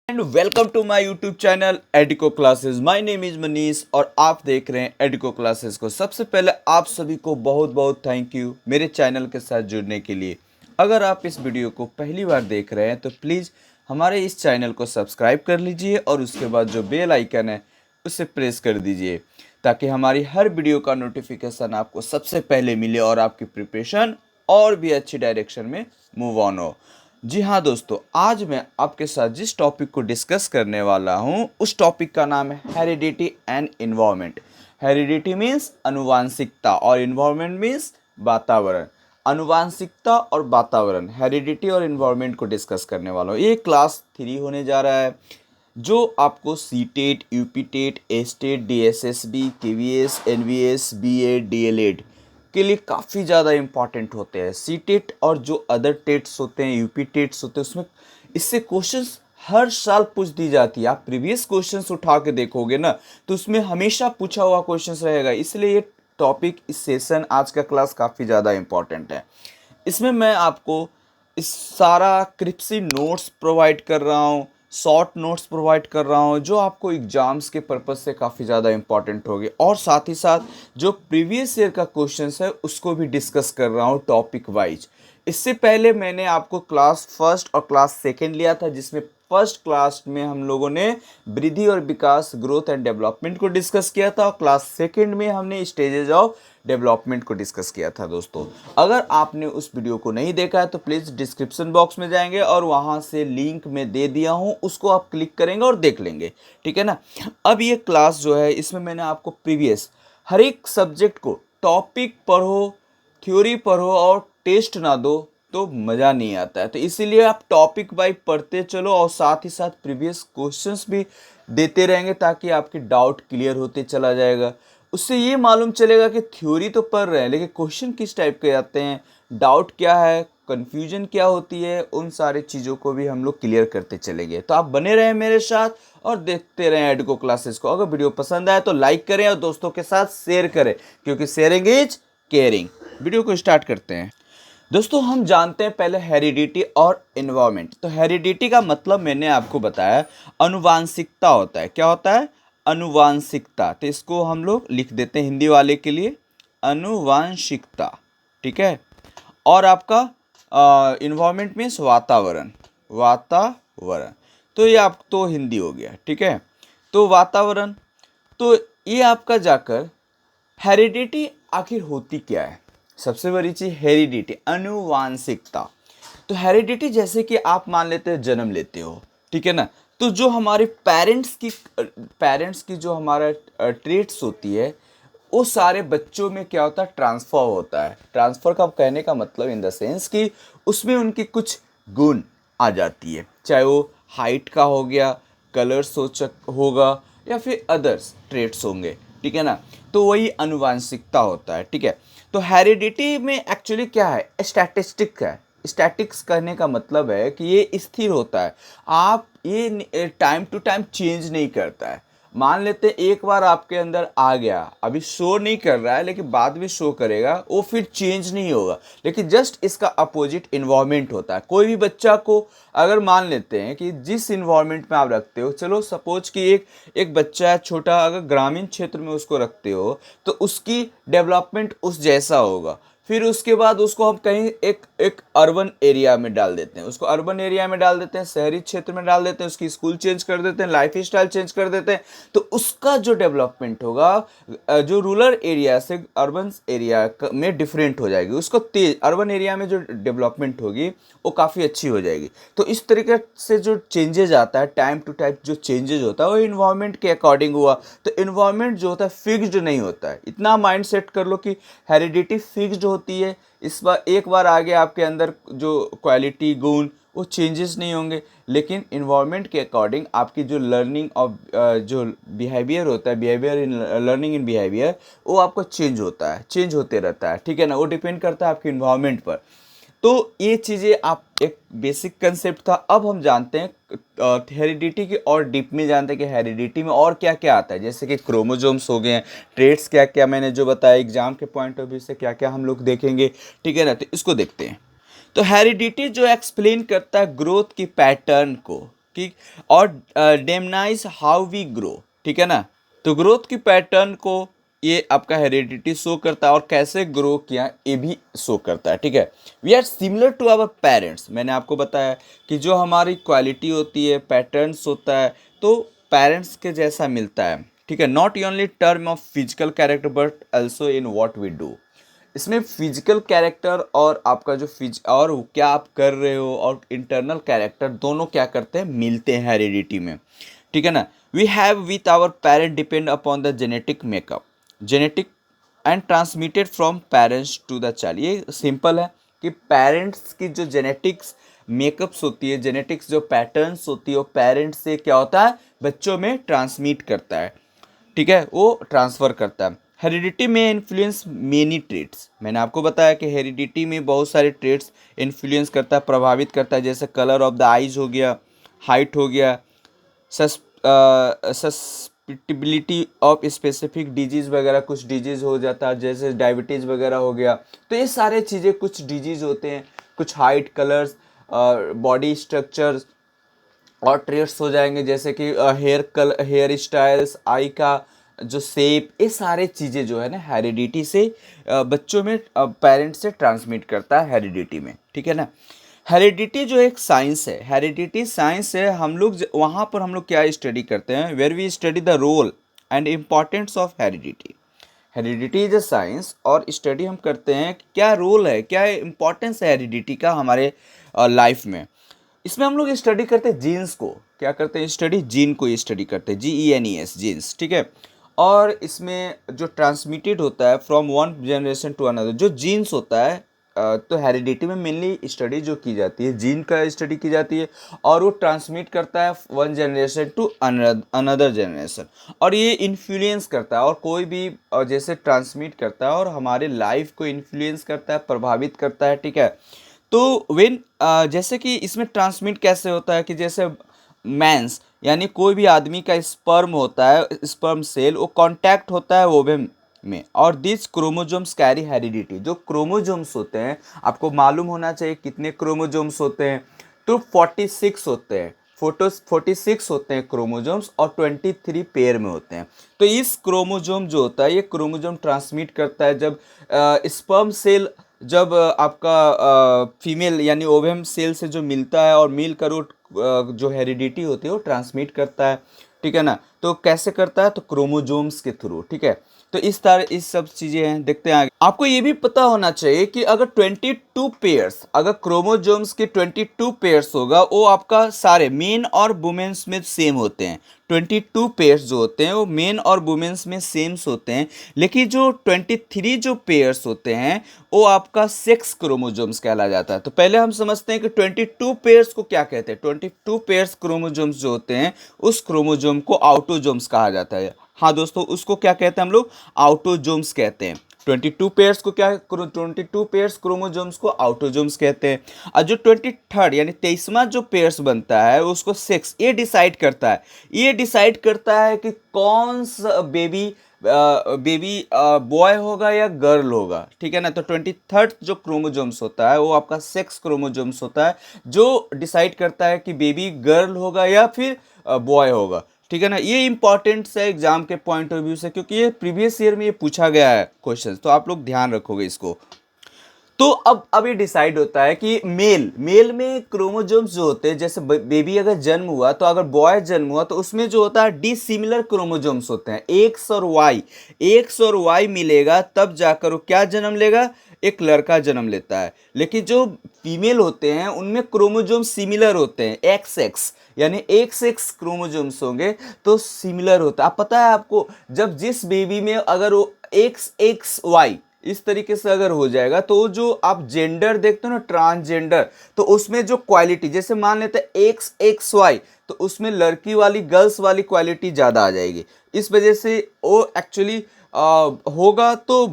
And welcome to my YouTube channel Adico classes. My name is Manish और आप देख रहे हैं एडिको क्लासेस को। सबसे पहले आप सभी को बहुत बहुत थैंक यू मेरे चैनल के साथ जुड़ने के लिए। अगर आप इस वीडियो को पहली बार देख रहे हैं तो प्लीज़ हमारे इस चैनल को सब्सक्राइब कर लीजिए और उसके बाद जो बेल आइकन है उसे प्रेस कर दीजिए ताकि हमारी हर वीडियो का नोटिफिकेशन आपको सबसे पहले मिले और आपकी प्रिपरेशन और भी अच्छी डायरेक्शन में मूव ऑन हो। जी हाँ दोस्तों, आज मैं आपके साथ जिस टॉपिक को डिस्कस करने वाला हूँ उस टॉपिक का नाम है heredity and environment. Heredity means अनुवांशिकता और इन्वायरमेंट मीन्स वातावरण। अनुवांशिकता और वातावरण, हेरिडिटी और इन्वायरमेंट को डिस्कस करने वाला हूँ। ये क्लास 3 होने जा रहा है जो आपको C TET, UP TET, S TET, DSSB, KVS, NVS, BEd, DLEd के लिए काफ़ी ज़्यादा इम्पॉर्टेंट होते हैं। सी टेट और जो अदर टेट्स होते हैं, यूपी टेट्स होते हैं, उसमें इससे क्वेश्चंस हर साल पूछ दी जाती है। आप प्रीवियस क्वेश्चंस उठा के देखोगे ना तो उसमें हमेशा पूछा हुआ क्वेश्चंस रहेगा। इसलिए ये टॉपिक, इस सेशन, आज का क्लास काफ़ी ज़्यादा इम्पॉर्टेंट है। इसमें मैं आपको इस सारा क्रिप्सी नोट्स प्रोवाइड कर रहा हूँ, शॉर्ट नोट्स प्रोवाइड कर रहा हूँ जो आपको एग्जाम्स के पर्पज़ से काफ़ी ज़्यादा इंपॉर्टेंट होगी, और साथ ही साथ जो प्रीवियस ईयर का क्वेश्चंस है उसको भी डिस्कस कर रहा हूँ टॉपिक वाइज। इससे पहले मैंने आपको क्लास फर्स्ट और क्लास सेकेंड लिया था, जिसमें फर्स्ट क्लास में हम लोगों ने वृद्धि और विकास, ग्रोथ एंड डेवलपमेंट को डिस्कस किया था, और क्लास सेकेंड में हमने स्टेजेस ऑफ डेवलपमेंट को डिस्कस किया था। दोस्तों, अगर आपने उस वीडियो को नहीं देखा है तो प्लीज़ डिस्क्रिप्शन बॉक्स में जाएंगे और वहाँ से लिंक मैं दे दिया हूँ, उसको आप क्लिक करेंगे और देख लेंगे, ठीक है ना। अब ये क्लास जो है इसमें मैंने आपको प्रीवियस हर एक सब्जेक्ट को टॉपिक पढ़ो, थ्योरी पढ़ो और टेस्ट ना दो तो मज़ा नहीं आता है। तो इसीलिए आप टॉपिक वाइज पढ़ते चलो और साथ ही साथ प्रीवियस क्वेश्चंस भी देते रहेंगे ताकि आपके डाउट क्लियर होते चला जाएगा। उससे ये मालूम चलेगा कि थ्योरी तो पढ़ रहे हैं लेकिन क्वेश्चन किस टाइप के आते हैं, डाउट क्या है, कन्फ्यूजन क्या होती है, उन सारी चीज़ों को भी हम लोग क्लियर करते चलेंगे। तो आप बने रहें मेरे साथ और देखते रहें एडको क्लासेस को। अगर वीडियो पसंद आए तो लाइक करें और दोस्तों के साथ शेयर करें, क्योंकि शेयरिंग इज केयरिंग। वीडियो को स्टार्ट करते हैं। दोस्तों, हम जानते हैं पहले हेरिडिटी और इन्वायरमेंट। तो हेरिडिटी का मतलब मैंने आपको बताया अनुवांशिकता होता है। क्या होता है? अनुवांशिकता। तो इसको हम लोग लिख देते हैं हिंदी वाले के लिए, अनुवांशिकता, ठीक है। और आपका इन्वायरमेंट मीन्स वातावरण, वातावरण। तो ये आप तो हिंदी हो गया, ठीक है। तो वातावरण, तो ये आपका जाकर हेरिडिटी आखिर होती क्या है? सबसे बड़ी चीज हेरिडिटी, अनुवांशिकता। तो हेरिडिटी जैसे कि आप मान लेते हो जन्म लेते हो, ठीक है ना। तो जो हमारे पेरेंट्स की जो हमारा ट्रेट्स होती है वो सारे बच्चों में क्या होता है? ट्रांसफर होता है। ट्रांसफर का कहने का मतलब इन द सेंस कि उसमें उनकी कुछ गुण आ जाती है, चाहे वो हाइट का हो गया, कलर सोचक होगा या फिर अदर्स ट्रेट्स होंगे, ठीक है ना। तो वही अनुवांशिकता होता है, ठीक है। तो हेरिडिटी में एक्चुअली क्या है? स्टैटिस्टिक है। स्टैटिक्स कहने का मतलब है कि ये स्थिर होता है, आप ये टाइम टू टाइम चेंज नहीं करता है। मान लेते हैं एक बार आपके अंदर आ गया, अभी शो नहीं कर रहा है लेकिन बाद में शो करेगा, वो फिर चेंज नहीं होगा। लेकिन जस्ट इसका अपोजिट इन्वायरमेंट होता है। कोई भी बच्चा को अगर मान लेते हैं कि जिस इन्वायरमेंट में आप रखते हो, चलो सपोज कि एक बच्चा है छोटा, अगर ग्रामीण क्षेत्र में उसको रखते हो तो उसकी डेवलपमेंट उस जैसा होगा। फिर उसके बाद उसको हम कहीं एक अर्बन एरिया में डाल देते हैं, उसको अर्बन एरिया में डाल देते हैं, शहरी क्षेत्र में डाल देते हैं, उसकी स्कूल चेंज कर देते हैं, लाइफ स्टाइल चेंज कर देते हैं, तो उसका जो डेवलपमेंट होगा जो रूरल एरिया से अर्बन एरिया में डिफरेंट हो जाएगी। उसको तेज अर्बन एरिया में जो डेवलपमेंट होगी वो काफ़ी अच्छी हो जाएगी। तो इस तरीके से जो चेंजेज आता है, टाइम टू टाइम जो चेंजेज होता है वो इन्वायरमेंट के अकॉर्डिंग हुआ। तो इन्वायरमेंट जो होता है फिक्स्ड नहीं होता है। इतना माइंड सेट कर लो कि हेरिडिटी फिक्स्ड होती है। इस बार एक बार आगे आपके अंदर जो क्वालिटी, गुण, वो चेंजेस नहीं होंगे, लेकिन इन्वायरमेंट के अकॉर्डिंग आपकी जो लर्निंग और जो बिहेवियर होता है, behaviour in learning in behaviour, वो आपको चेंज होता है, चेंज होते रहता है, ठीक है ना। वो डिपेंड करता है आपके इन्वायरमेंट पर। तो ये चीज़ें आप एक बेसिक कंसेप्ट था। अब हम जानते हैं हेरिडिटी की और डीप में जानते हैं कि हेरिडिटी में और क्या क्या आता है, जैसे कि क्रोमोजोम्स हो गए हैं, ट्रेट्स क्या क्या मैंने जो बताया एग्जाम के पॉइंट ऑफ व्यू से क्या क्या हम लोग देखेंगे, ठीक है ना। तो इसको देखते हैं। तो हेरिडिटी जो एक्सप्लेन करता है ग्रोथ की पैटर्न को, कि और डेमनाइज हाउ वी ग्रो, ठीक है ना। तो ग्रोथ की पैटर्न को ये आपका हेरिडिटी शो करता है, और कैसे ग्रो किया ये भी शो करता है, ठीक है। We are similar to our parents, मैंने आपको बताया कि जो हमारी क्वालिटी होती है, पैटर्न्स होता है, तो पेरेंट्स के जैसा मिलता है, ठीक है। Not only term of physical character but also in what we do. इसमें फिजिकल कैरेक्टर और आपका जो और क्या आप कर रहे हो और इंटरनल कैरेक्टर दोनों क्या करते हैं, मिलते हैं हेरिडिटी में, ठीक है ना। We have with our parent depend upon the genetic makeup, genetic and transmitted from parents to the child. ये सिंपल है कि पेरेंट्स की जो जेनेटिक्स मेकअप्स होती है, जेनेटिक्स जो पैटर्न्स होती है, वो पेरेंट्स से क्या होता है, बच्चों में ट्रांसमिट करता है, ठीक है, वो ट्रांसफ़र करता है। हेरिडिटी में इन्फ्लुएंस मेनी ट्रेट्स, मैंने आपको बताया कि हेरिडिटी में बहुत सारे ट्रेट्स इन्फ्लुएंस करता है, प्रभावित करता है, जैसे कलर ऑफ द आइज हो गया, हाइट हो गया, सस्पिटिबिलिटी ऑफ स्पेसिफिक डिजीज़ वगैरह, कुछ डिजीज़ हो जाता है जैसे डायबिटीज़ वगैरह हो गया। तो ये सारे चीज़ें, कुछ डिजीज़ होते हैं, कुछ हाइट, कलर्स, बॉडी स्ट्रक्चर्स और ट्रेट्स हो जाएंगे, जैसे कि हेयर स्टाइल्स, आई का जो शेप, ये सारे चीज़ें जो है ना हेरिडिटी से बच्चों में पेरेंट्स से ट्रांसमिट करता है हेरिडिटी में, ठीक है ना। हेरिडिटी जो एक साइंस है, हेरिडिटी साइंस है, हम लोग वहाँ पर हम लोग क्या स्टडी करते हैं, where we study the role and importance of heredity. Heredity is a science, और स्टडी हम करते हैं कि क्या रोल है, क्या इम्पोर्टेंस है हेरिडिटी का हमारे लाइफ में। इसमें हम लोग स्टडी करते हैं जीन्स को, क्या करते हैं स्टडी, जीन को स्टडी करते हैं, GENES, जीन्स, ठीक है। और इसमें जो ट्रांसमिटेड होता है from one generation to another, जो जीन्स होता है, तो हेरिडिटी में मेनली स्टडी जो की जाती है, जीन का स्टडी की जाती है, और वो ट्रांसमिट करता है one generation to another generation, और ये इन्फ्लुएंस करता है, और कोई भी जैसे ट्रांसमिट करता है और हमारे लाइफ को इन्फ्लुएंस करता है, प्रभावित करता है, ठीक है। तो जैसे कि इसमें ट्रांसमिट कैसे होता है कि जैसे मैंस यानी कोई भी आदमी का स्पर्म होता है, स्पर्म सेल, वो कांटेक्ट होता है ओवम में, और दिस क्रोमोजोम्स कैरी हेरिडिटी। जो क्रोमोजोम्स होते हैं, आपको मालूम होना चाहिए कितने क्रोमोजोम्स होते हैं, तो 46 होते हैं, 46 होते हैं क्रोमोजोम्स, और 23 पेयर में होते हैं। तो इस क्रोमोजोम जो होता है, ये क्रोमोजोम ट्रांसमिट करता है जब स्पर्म सेल, जब आपका फीमेल यानी ओवम सेल से जो मिलता है, और मिलकर वो जो हेरिडिटी होती है वो ट्रांसमिट करता है, ठीक है ना। तो कैसे करता है, तो क्रोमोजोम्स के थ्रू, ठीक है। तो इस तरह इस सब चीज़ें हैं, देखते हैं आगे। आपको ये भी पता होना चाहिए कि अगर 22 पेयर्स, अगर क्रोमोजोम्स के 22 पेयर्स होगा, वो आपका सारे मेन और वुमेन्स में सेम होते हैं। 22 पेयर्स जो होते हैं वो मेन और वुमेन्स में सेम्स होते हैं, लेकिन जो 23 जो पेयर्स होते हैं वो आपका सेक्स क्रोमोजोम्स कहला जाता है। तो पहले हम समझते हैं कि 22 पेयर्स को क्या कहते हैं। 22 पेयर्स क्रोमोजोम्स जो होते हैं, उस क्रोमोजोम को ऑटोजोम्स कहा जाता है। हाँ दोस्तों, उसको क्या कहते हैं हम लोग, ऑटोजोम्स कहते हैं। 22 पेयर्स को क्या, 22 पेयर्स क्रोमोजोम्स को ऑटोजोम्स कहते हैं। और जो 23rd यानी 23वां जो पेयर्स बनता है उसको सेक्स, ये डिसाइड करता है, ये डिसाइड करता है कि कौन सा बेबी बॉय होगा या गर्ल होगा, ठीक है ना। तो 23rd जो क्रोमोजोम्स होता है वो आपका सेक्स क्रोमोजोम्स होता है, जो डिसाइड करता है कि बेबी गर्ल होगा या फिर बॉय होगा, ठीक है ना। ये इंपॉर्टेंट है एग्जाम के पॉइंट ऑफ व्यू से, क्योंकि ये प्रीवियस ईयर में ये पूछा गया है क्वेश्चन, तो आप लोग ध्यान रखोगे इसको। तो अब ये डिसाइड होता है कि मेल में क्रोमोजोम्स जो होते हैं, जैसे बेबी अगर जन्म हुआ, तो अगर बॉय जन्म हुआ तो उसमें जो होता है डिसिमिलर क्रोमोजोम्स होते हैं, एक्स और वाई मिलेगा, तब जाकर वो क्या जन्म लेगा, एक लड़का जन्म लेता है। लेकिन जो फीमेल होते हैं उनमें क्रोमोजोम सिमिलर होते हैं, एक्स यानी एक्स क्रोमोजोम्स होंगे तो सिमिलर होता है। आप पता है आपको, जब जिस बेबी में अगर वो एक्स वाई इस तरीके से अगर हो जाएगा, तो जो आप जेंडर देखते हो ना, ट्रांसजेंडर, तो उसमें जो क्वालिटी, जैसे मान लेते हैं एक्स वाई, तो उसमें लड़की वाली, गर्ल्स वाली क्वालिटी ज़्यादा आ जाएगी। इस वजह से वो एक्चुअली होगा तो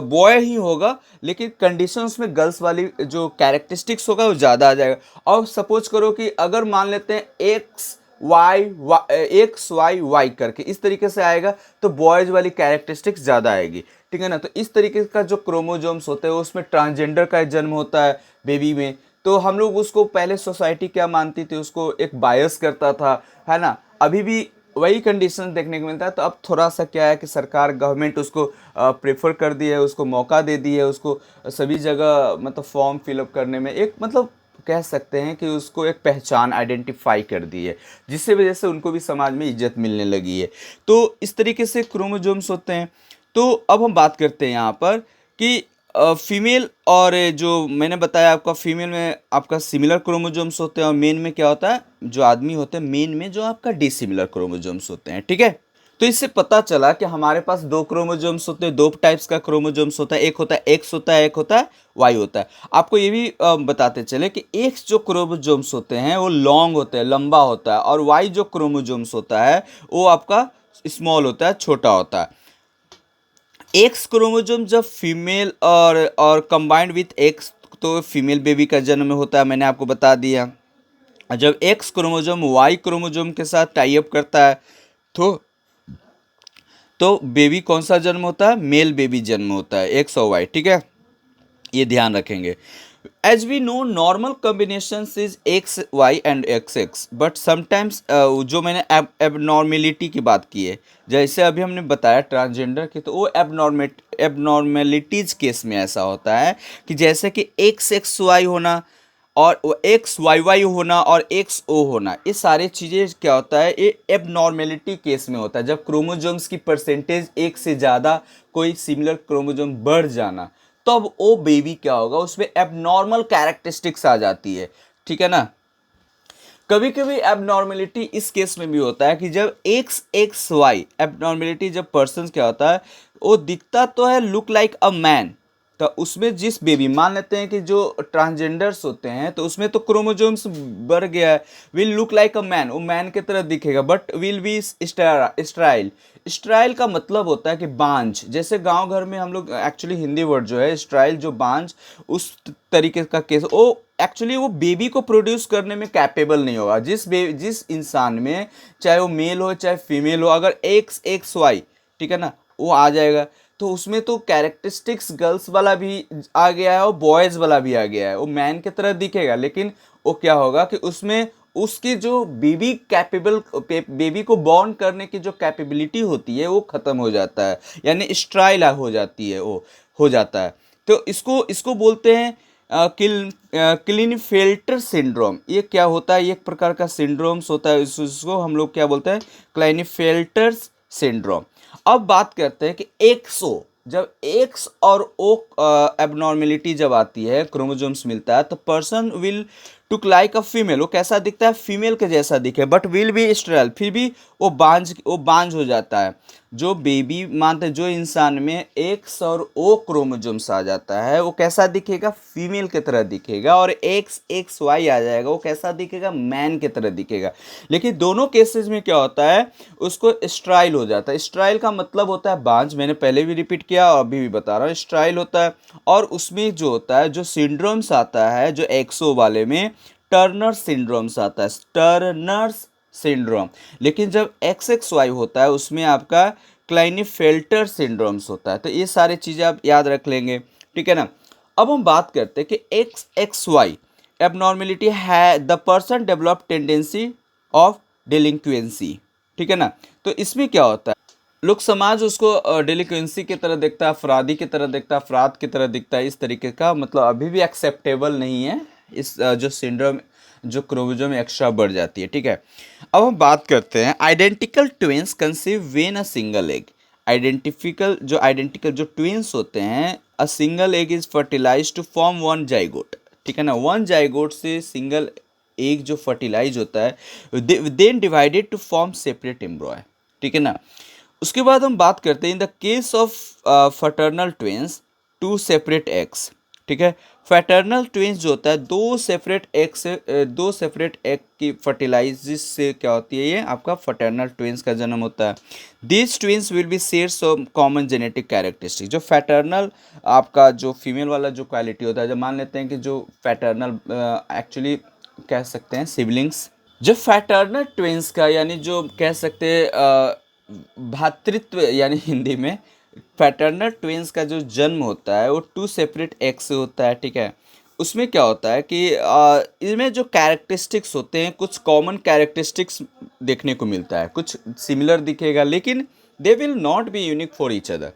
बॉय ही होगा, लेकिन कंडीशन उसमें गर्ल्स वाली जो कैरेक्टरिस्टिक्स होगा वो ज़्यादा आ जाएगा। और सपोज करो कि अगर मान लेते हैं एक्स वाई वाई करके इस तरीके से आएगा, तो बॉयज वाली कैरेक्टरिस्टिक्स ज़्यादा आएगी, ठीक है ना। तो इस तरीके का जो क्रोमोजोम्स होते हैं उसमें ट्रांसजेंडर का जन्म होता है बेबी में, तो हम लोग उसको पहले सोसाइटी क्या मानती थी, उसको एक बायस करता था, है ना। अभी भी वही कंडीशन देखने को मिलता है। तो अब थोड़ा सा क्या है कि सरकार गवर्नमेंट उसको प्रेफर कर दी है, उसको मौका दे दी है, उसको सभी जगह मतलब फॉर्म फिलअप करने में एक मतलब कह सकते हैं कि उसको एक पहचान आइडेंटिफाई कर दी है, जिससे वजह से उनको भी समाज में इज्जत मिलने लगी है। तो इस तरीके से क्रोमोजोम्स होते हैं। तो अब हम बात करते हैं यहाँ पर कि फीमेल और जो मैंने बताया आपका, फीमेल में आपका सिमिलर क्रोमोजोम्स होते हैं और मेन में क्या होता है, जो आदमी होते हैं मेन में जो आपका डिसिमिलर क्रोमोजोम्स होते हैं, ठीक है। तो इससे पता चला कि हमारे पास दो क्रोमोजोम्स होते हैं, दो टाइप्स का क्रोमोजोम्स होता है, एक होता है एक्स होता है, एक होता है वाई होता है। आपको ये भी बताते चले कि एक्स जो क्रोमोजोम्स होते हैं वो लॉन्ग होते हैं, लंबा होता है, और वाई जो क्रोमोजोम्स होता है वो आपका स्मॉल होता है, छोटा होता है। एक्स क्रोमोजोम जब फीमेल और कंबाइंड विथ एक्स, तो फीमेल बेबी का जन्म होता है, मैंने आपको बता दिया। और जब एक्स क्रोमोजोम वाई क्रोमोजोम के साथ टाई अप करता है तो बेबी कौन सा जन्म होता है, मेल बेबी जन्म होता है, एक्स और वाई, ठीक है। ये ध्यान रखेंगे। As we know normal combination is X Y and X X, but sometimes जो मैंने एबनॉर्मेलिटी की बात की है, जैसे अभी हमने बताया ट्रांसजेंडर की, तो वो एबनॉर्मेलिटीज केस में ऐसा होता है कि जैसे कि एक्स एक्स वाई होना और एक्स वाई वाई होना और एक्स ओ होना, ये सारी चीज़ें क्या होता है, ये एबनॉर्मेलिटी केस में होता है। जब क्रोमोजोम्स की परसेंटेज एक से ज़्यादा कोई सिमिलर क्रोमोजोम बढ़ जाना, तब वो बेबी क्या होगा, उसमें एबनॉर्मल कैरेक्टरिस्टिक्स आ जाती है, ठीक है ना। कभी कभी एबनॉर्मेलिटी इस केस में भी होता है कि जब एक्स एक्स वाई एबनॉर्मेलिटी, जब पर्सन क्या होता है, वो दिखता तो है लुक लाइक अ मैन, तो उसमें जिस बेबी, मान लेते हैं कि जो ट्रांसजेंडर्स होते हैं तो उसमें तो क्रोमोजोम्स बढ़ गया है, will look like a man, वो मैन की तरह दिखेगा, बट विल बी स्ट्राइल। स्ट्राइल का मतलब होता है कि बांझ, जैसे गांव घर में हम लोग एक्चुअली हिंदी वर्ड जो है स्ट्राइल, जो बांझ, उस तरीके का केस, वो एक्चुअली वो बेबी को प्रोड्यूस करने में कैपेबल नहीं होगा। जिस इंसान में, चाहे वो मेल हो चाहे फीमेल हो, अगर एक्स एक्स वाई, ठीक है ना, वो आ जाएगा, तो उसमें तो कैरेक्टरिस्टिक्स गर्ल्स वाला भी आ गया है और बॉयज़ वाला भी आ गया है, वो मैन की तरह दिखेगा, लेकिन वो क्या होगा कि उसमें उसकी जो बेबी को बॉर्न करने की जो कैपेबिलिटी होती है वो ख़त्म हो जाता है, यानी स्ट्राइल हो जाती है, वो हो जाता है। तो इसको इसको बोलते हैं क्लिनफेल्टर सिंड्रोम। ये क्या होता है, ये एक प्रकार का सिंड्रोम्स होता है, इसको हम लोग क्या बोलते हैं, क्लिनफेल्टर सिंड्रोम। अब बात करते हैं कि एक्सओ, जब एक्स और ओ एबनॉर्मेलिटी जब आती है, क्रोमोजोम्स मिलता है, तो person will took like a female, वो कैसा दिखता है, फीमेल के जैसा दिखे, बट विल बी स्टेराइल, फिर भी वो बांझ हो जाता है। जो बेबी मानते, जो इंसान में एक्स और ओ क्रोमोजोम्स आ जाता है, वो कैसा दिखेगा, फीमेल की तरह दिखेगा, और एक्स एक्स वाई आ जाएगा, वो कैसा दिखेगा, मैन की तरह दिखेगा। लेकिन दोनों केसेस में क्या होता है, उसको स्ट्राइल हो जाता है। स्ट्राइल का मतलब होता है बांझ, मैंने पहले भी रिपीट किया और अभी भी बता रहा हूँ, स्ट्राइल होता है। और उसमें जो होता है, जो सिंड्रोम्स आता है, जो एक्सो वाले में टर्नर सिंड्रोम्स आता है, टर्नर्स सिंड्रोम। लेकिन जब एक्स एक्स वाई होता है, उसमें आपका क्लाइनेफेल्टर सिंड्रोम्स होता है। तो ये सारी चीज़ें आप याद रख लेंगे, ठीक है ना। अब हम बात करते हैं कि एक्स एक्स वाई एबनॉर्मेलिटी है, the person develop tendency of delinquency, ठीक है ना। तो इसमें क्या होता है, लोग समाज उसको डिलिक्वेंसी की तरह देखता है, अपराधी की तरह देखता है, अपराध की तरह दिखता है, इस तरीके का, मतलब अभी भी एक्सेप्टेबल नहीं है इस जो सिंड्रोम, जो क्रोमोसोम एक्स्ट्रा बढ़ जाती है, ठीक है। अब हम बात करते हैं identical twins conceive when a single egg. Identical जो ट्विंस होते हैं, a single egg is fertilize to form one zygote, ठीक है ना। वन जाइगोट से सिंगल एग जो फर्टिलाइज होता है, then divided to form separate embryo, ठीक है ना। उसके बाद हम बात करते हैं in the case of fraternal twins, two separate eggs, ठीक है। फैटर्नल ट्विंस जो होता है, दो सेपरेट एग की फर्टिलाइजिस से क्या होती है, ये आपका फैटर्नल ट्विंस का जन्म होता है। This twins will be share some common genetic characteristic. जो फैटर्नल आपका जो फीमेल वाला जो क्वालिटी होता है, जब मान लेते हैं कि जो फैटर्नल एक्चुअली कह सकते हैं सिबलिंग्स, जो फैटर्नल ट्विंस का, यानी जो कह सकते हैं भातृत्व, यानी हिंदी में पैटर्नल ट्विंस का जो जन्म होता है वो टू सेपरेट एग से होता है, ठीक है। उसमें क्या होता है कि इनमें जो कैरेक्टरिस्टिक्स होते हैं, कुछ कॉमन कैरेक्टरिस्टिक्स देखने को मिलता है, कुछ सिमिलर दिखेगा, लेकिन they will not be unique for each other.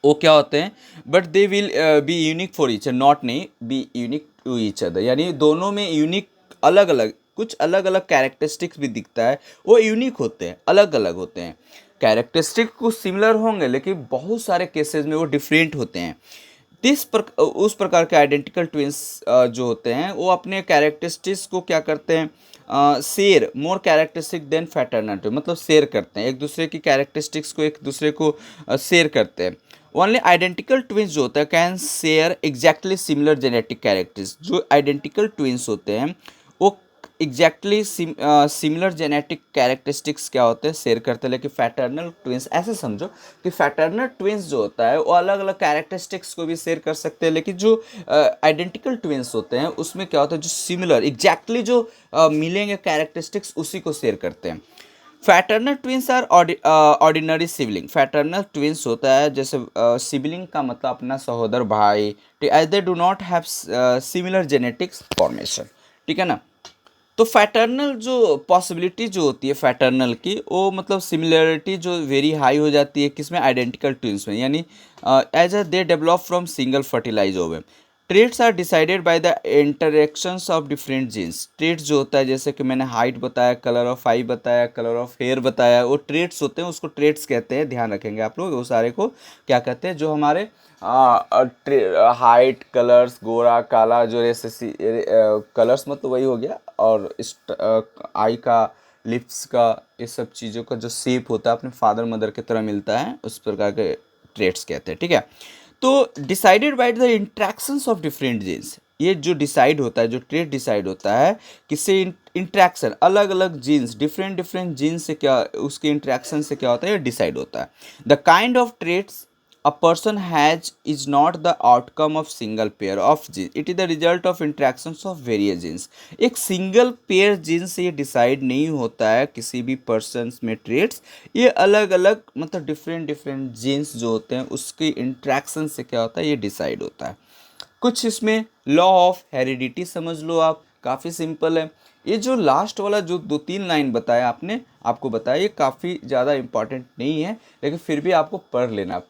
वो क्या होते हैं, but they will be unique for each, not नहीं be unique to each other, यानी दोनों में यूनिक अलग अलग कुछ अलग अलग कैरेक्टरिस्टिक्स भी दिखता है, वो यूनिक होते हैं, अलग अलग होते हैं। कैरेक्टरिस्टिक कुछ सिमिलर होंगे लेकिन बहुत सारे केसेस में वो डिफरेंट होते हैं। उस प्रकार के आइडेंटिकल ट्विंस जो होते हैं वो अपने कैरेक्टरिस्टिक्स को क्या करते हैं, share more characteristic than fraternal twin, मतलब शेयर करते हैं एक दूसरे की कैरेक्टरिस्टिक्स को, एक दूसरे को शेयर करते हैं। ओनली आइडेंटिकल ट्विंस जो होता है can share exactly similar genetic characters. जो आइडेंटिकल ट्विंस होते हैं वो एग्जैक्टली सिमिलर जेनेटिक कैरेक्टरिस्टिक्स क्या होते हैं, शेयर करते हैं। लेकिन फैटर्नल ट्विंस ऐसे समझो कि फैटर्नल ट्विंस जो होता है वो अलग अलग कैरेक्टरिस्टिक्स को भी शेयर कर सकते हैं, लेकिन जो आइडेंटिकल ट्विंस होते हैं उसमें क्या होता है, जो सिमिलर एग्जैक्टली जो मिलेंगे कैरेक्टरिस्टिक्स उसी को शेयर करते हैं। Fraternal twins are ordinary sibling. Fraternal twins होता है जैसे सिबलिंग का मतलब अपना सहोदर भाई, as they do not have similar genetics formation, ठीक है ना। तो फैटर्नल जो पॉसिबिलिटी जो होती है फैटर्नल की, वो मतलब सिमिलरिटी जो वेरी हाई हो जाती है किसमें, आइडेंटिकल ट्विंस में, यानी as a they develop from single fertilize ovum. Traits are decided by the interactions of different genes. Traits जो होता है जैसे कि मैंने हाइट बताया, कलर ऑफ आई बताया, कलर ऑफ हेयर बताया, वो ट्रेड्स होते हैं, उसको ट्रेड्स कहते हैं, ध्यान रखेंगे आप लोग। वो सारे को क्या कहते हैं, जो हमारे हाइट, कलर्स, गोरा काला, जो ऐसे कलर्स मतलब वही हो गया, और इस आई का, लिप्स का, ये सब चीज़ों का जो शेप होता है अपने फादर मदर की तरह मिलता है, उस प्रकार के ट्रेड्स कहते हैं, ठीक है। तो decided by the interactions of different genes, ये जो डिसाइड होता है, जो ट्रेड डिसाइड होता है किससे, इंट्रैक्शन, अलग अलग जीन्स, डिफरेंट डिफरेंट जीन्स से क्या, उसके इंट्रैक्शन से क्या होता है, ये डिसाइड होता है। The kind of traits a person has is not the outcome of single pair of genes, it is the result of interactions of various genes। एक सिंगल पेयर जीन से ये डिसाइड नहीं होता है किसी भी पर्सन में ट्रेड्स, ये अलग अलग मतलब डिफरेंट डिफरेंट जीन्स जो होते हैं उसके इंट्रैक्शन से क्या होता है, ये डिसाइड होता है। कुछ इसमें लॉ ऑफ हेरिडिटी समझ लो आप, काफ़ी सिंपल है। ये जो लास्ट वाला जो 2-3 लाइन बताया आपने, आपको बताया, ये काफ़ी ज़्यादा इंपॉर्टेंट नहीं है, लेकिन फिर भी आपको पढ़ लेना।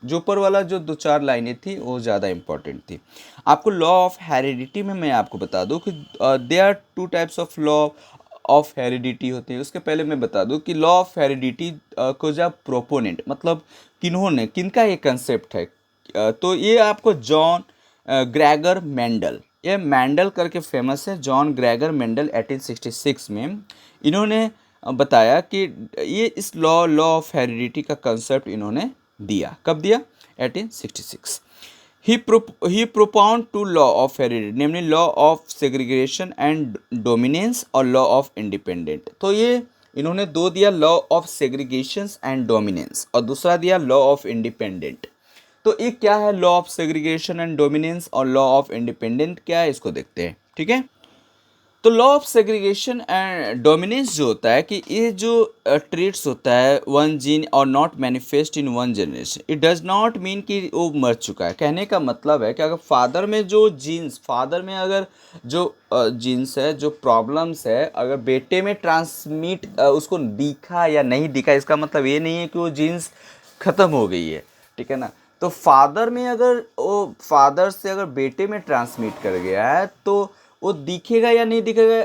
जो ऊपर वाला जो 2-4 लाइनें थी वो ज़्यादा इंपॉर्टेंट थी। आपको लॉ ऑफ हेरिडिटी में मैं आपको बता दूं कि they are 2 types of law of heredity होते हैं। उसके पहले मैं बता दूं कि लॉ ऑफ हेरिडिटी को जब प्रोपोनेंट मतलब किन्होंने, किनका ये कंसेप्ट है, तो ये आपको जॉन ग्रेगर मेंडल, ये मेंडल करके फेमस है, जॉन ग्रेगर मेंडल 1866 में इन्होंने बताया कि ये इस लॉ ऑफ हेरिडिटी का कंसेप्ट इन्होंने दिया। कब दिया, 1866। He propound 2 law of heredity, namely law of segregation and dominance और लॉ ऑफ इंडिपेंडेंट। तो ये इन्होंने 2 दिया, law of segregation and dominance, और दूसरा दिया लॉ ऑफ इंडिपेंडेंट। तो ये क्या है, law of segregation and dominance और लॉ ऑफ इंडिपेंडेंट क्या है, इसको देखते हैं, ठीक है। तो law of segregation and dominance जो होता है कि ये जो ट्रेट्स होता है वन जीन और not manifest in one generation, it does not mean कि वो मर चुका है। कहने का मतलब है कि अगर फादर में जो जीन्स, फादर में अगर जो जीन्स है, जो प्रॉब्लम्स है, अगर बेटे में ट्रांसमिट उसको दिखा या नहीं दिखा, इसका मतलब ये नहीं है कि वो जीन्स ख़त्म हो गई है, ठीक है ना। तो फादर में अगर वो फादर से अगर बेटे में ट्रांसमिट कर गया है तो वो दिखेगा या नहीं दिखेगा,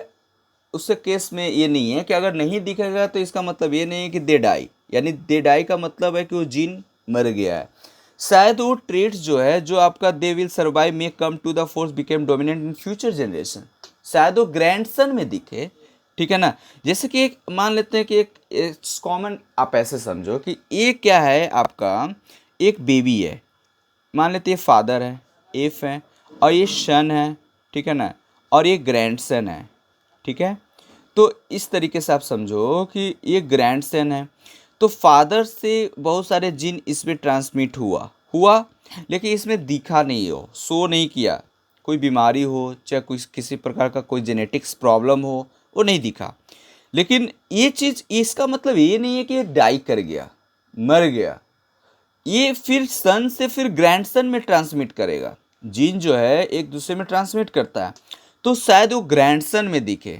उससे केस में ये नहीं है कि अगर नहीं दिखेगा तो इसका मतलब ये नहीं है कि दे डाई, यानी दे डाई का मतलब है कि वो जीन मर गया है। शायद वो ट्रेट्स जो है जो आपका they will survive may come to the force became dominant in future generation, शायद वो ग्रैंडसन में दिखे, ठीक है ना। जैसे कि एक मान लेते हैं कि एक कॉमन आप ऐसे समझो कि ये क्या है, आपका एक बेबी है, मान लेते हैं फादर है, एफ है, और ये सन है, ठीक है ना, और ये ग्रैंडसन है, ठीक है। तो इस तरीके से आप समझो कि ये ग्रैंडसन है, तो फादर से बहुत सारे जीन इसमें ट्रांसमिट हुआ, लेकिन इसमें दिखा नहीं हो, शो नहीं किया, कोई बीमारी हो चाहे कोई किसी प्रकार का कोई जेनेटिक्स प्रॉब्लम हो, वो नहीं दिखा। लेकिन ये चीज़, इसका मतलब ये नहीं है कि ये डाई कर गया, मर गया, ये फिर सन से फिर ग्रैंडसन में ट्रांसमिट करेगा, जीन जो है एक दूसरे में ट्रांसमिट करता है, तो शायद वो ग्रैंडसन में दिखे।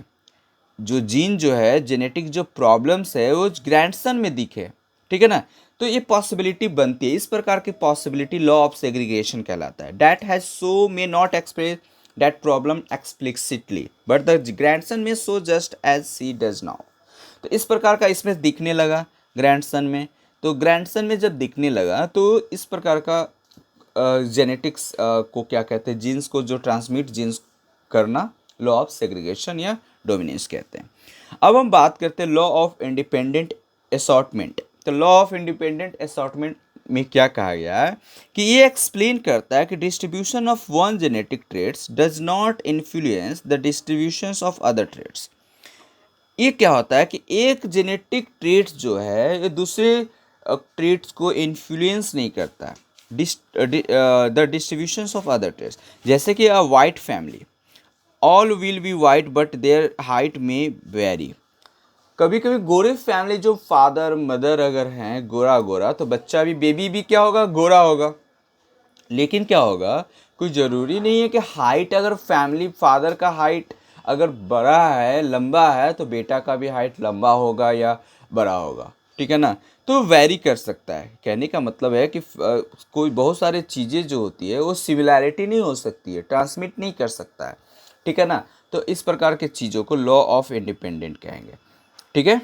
जो जीन जो है, जेनेटिक जो प्रॉब्लम्स है वो ग्रैंडसन में दिखे, ठीक है ना। तो ये पॉसिबिलिटी बनती है, इस प्रकार की पॉसिबिलिटी लॉ ऑफ सेग्रीगेशन कहलाता है। That has so may not express that problem explicitly but the grandson में so just as she does now. तो इस प्रकार का इसमें दिखने लगा ग्रैंडसन में। तो ग्रैंडसन में जब दिखने लगा तो इस प्रकार का जेनेटिक्स को क्या कहते हैं, जीन्स को जो ट्रांसमिट जीन्स करना, लॉ ऑफ सेग्रीगेशन या डोमिनेंस कहते हैं। अब हम बात करते हैं लॉ ऑफ इंडिपेंडेंट असॉर्टमेंट। तो लॉ ऑफ इंडिपेंडेंट असॉर्टमेंट में क्या कहा गया है कि ये एक्सप्लेन करता है कि distribution of one genetic traits does not influence the distributions of other traits. ये क्या होता है कि एक जेनेटिक ट्रेट्स जो है ये दूसरे ट्रेट्स को इन्फ्लुएंस नहीं करता है, the distributions of other traits. जैसे कि अ white family, all will be white but their height में वेरी। कभी कभी गोरे फैमिली जो फादर मदर अगर हैं गोरा गोरा, तो बच्चा भी, बेबी भी क्या होगा, गोरा होगा। लेकिन क्या होगा, कोई ज़रूरी नहीं है कि हाइट, अगर फैमिली फादर का हाइट अगर बड़ा है, लंबा है, तो बेटा का भी हाइट लंबा होगा या बड़ा होगा, ठीक है ना। तो वैरी कर सकता है। कहने का मतलब है कि कोई बहुत सारी चीज़ें जो होती है वो सिमिलैरिटी नहीं हो सकती है, ट्रांसमिट नहीं कर सकता है, ठीक है ना। तो इस प्रकार के चीज़ों को लॉ ऑफ इंडिपेंडेंट कहेंगे, ठीक है।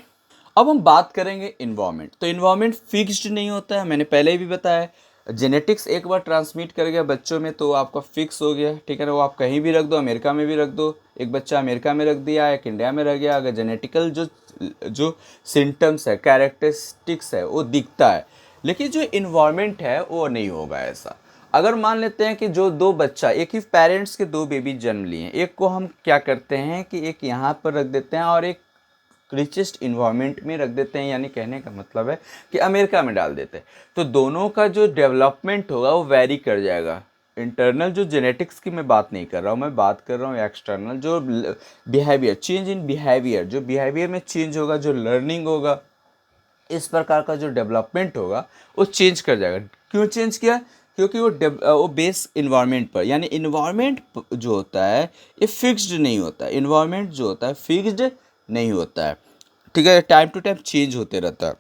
अब हम बात करेंगे इन्वायरमेंट। तो इन्वायरमेंट फिक्स्ड नहीं होता है, मैंने पहले ही भी बताया। जेनेटिक्स एक बार ट्रांसमिट कर गया बच्चों में तो आपका फिक्स हो गया, ठीक है ना। वो आप कहीं भी रख दो, अमेरिका में भी रख दो, एक बच्चा अमेरिका में रख दिया, एक इंडिया में रह गया, अगर जेनेटिकल जो जो सिम्टम्स है, कैरेक्टरिस्टिक्स है, वो दिखता है। लेकिन जो इन्वायरमेंट है वो नहीं होगा ऐसा। अगर मान लेते हैं कि जो दो बच्चा, एक ही पेरेंट्स के दो बेबी जन्म लिए, एक को हम क्या करते हैं कि एक यहाँ पर रख देते हैं और एक रिचेस्ट इन्वायरमेंट में रख देते हैं, यानी कहने का मतलब है कि अमेरिका में डाल देते हैं, तो दोनों का जो डेवलपमेंट होगा वो वेरी कर जाएगा। इंटरनल जो जेनेटिक्स की मैं बात नहीं कर रहा हूँ, मैं बात कर रहा हूँ एक्सटर्नल जो बिहेवियर, चेंज इन बिहेवियर, जो बिहेवियर में चेंज होगा, जो लर्निंग होगा, इस प्रकार का जो डेवलपमेंट होगा वो चेंज कर जाएगा। क्यों चेंज किया, क्योंकि वो बेस इन्वायरमेंट पर, यानी इन्वायरमेंट जो होता है ये फिक्स्ड नहीं होता है। इन्वायरमेंट जो होता है फिक्स्ड नहीं होता है, ठीक है, टाइम टू टाइम चेंज होते रहता है।